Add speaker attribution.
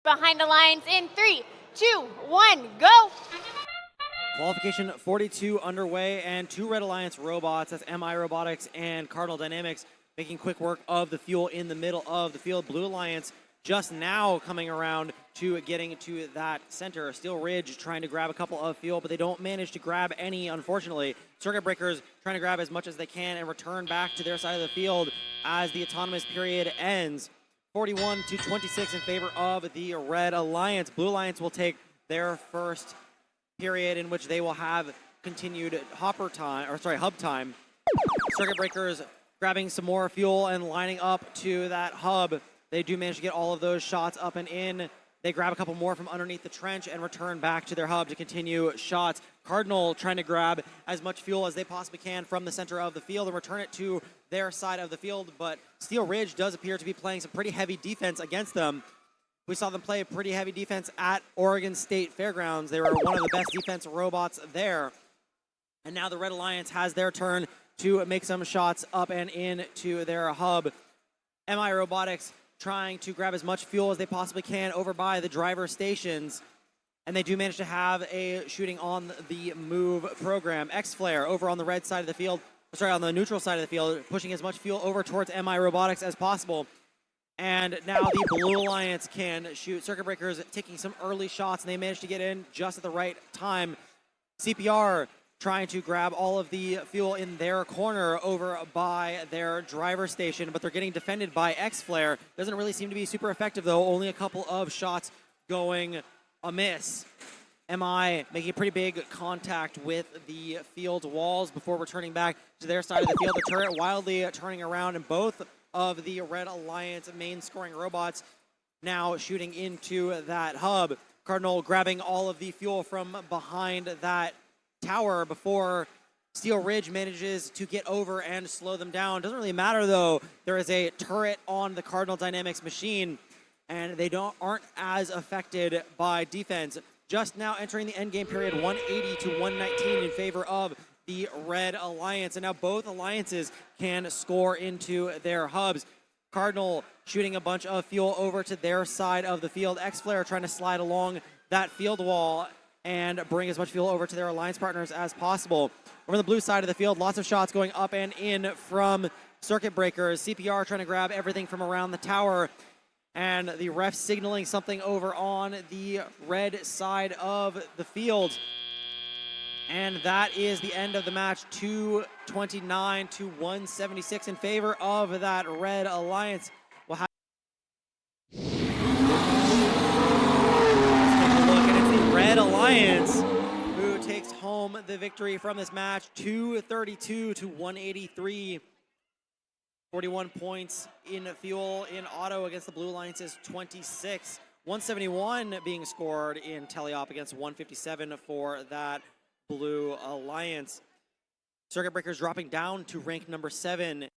Speaker 1: Behind the lines in 3, 2, 1, go!
Speaker 2: Qualification 42 underway, and two Red Alliance robots, that's MI Robotics and Cardinal Dynamics, making quick work of the fuel in the middle of the field. Blue Alliance just now coming around to getting to that center. Steel Ridge trying to grab a couple of fuel, but they don't manage to grab any, unfortunately. Circuit Breakers trying to grab as much as they can and return back to their side of the field as the autonomous period ends. 41-26 in favor of the Red Alliance. Blue Alliance will take their first period in which they will have continued hub time. Circuit Breakers grabbing some more fuel and lining up to that hub. They do manage to get all of those shots up and in. They grab a couple more from underneath the trench and return back to their hub to continue shots. Cardinal trying to grab as much fuel as they possibly can from the center of the field and return it to their side of the field, but Steel Ridge does appear to be playing some pretty heavy defense against them. We saw them play pretty heavy defense at Oregon State Fairgrounds. They were one of the best defense robots there. And now the Red Alliance has their turn to make some shots up and in to their hub. MI Robotics trying to grab as much fuel as they possibly can over by the driver stations. And they do manage to have a shooting on the move program. X-Flare over on the red side of the field, on the neutral side of the field, pushing as much fuel over towards MI Robotics as possible. And now the Blue Alliance can shoot. Circuit Breakers taking some early shots, and they managed to get in just at the right time. CPR trying to grab all of the fuel in their corner over by their driver station, but they're getting defended by X-Flare. Doesn't really seem to be super effective, though. Only a couple of shots going amiss. MI making pretty big contact with the field walls before returning back to their side of the field. The turret wildly turning around, and both of the Red Alliance main scoring robots now shooting into that hub. Cardinal grabbing all of the fuel from behind that tower before Steel Ridge manages to get over and slow them down. Doesn't really matter, though. There is a turret on the Cardinal Dynamics machine, and they aren't as affected by defense. Just now entering the endgame period, 180-119 in favor of the Red Alliance, and now both alliances can score into their hubs. Cardinal shooting a bunch of fuel over to their side of the field. X-Flare trying to slide along that field wall and bring as much fuel over to their alliance partners as possible. Over on the blue side of the field, lots of shots going up and in from Circuit Breakers. CPR trying to grab everything from around the tower, and the ref signaling something over on the red side of the field. And that is the end of the match, 229-176 in favor of that Red Alliance. We'll have Let's take a look, and it's the Red Alliance who takes home the victory from this match, 232-183. 41 points in fuel in auto against the Blue Alliance's 26. 171 being scored in teleop against 157 for that Blue Alliance. Circuit Breakers dropping down to rank number 7.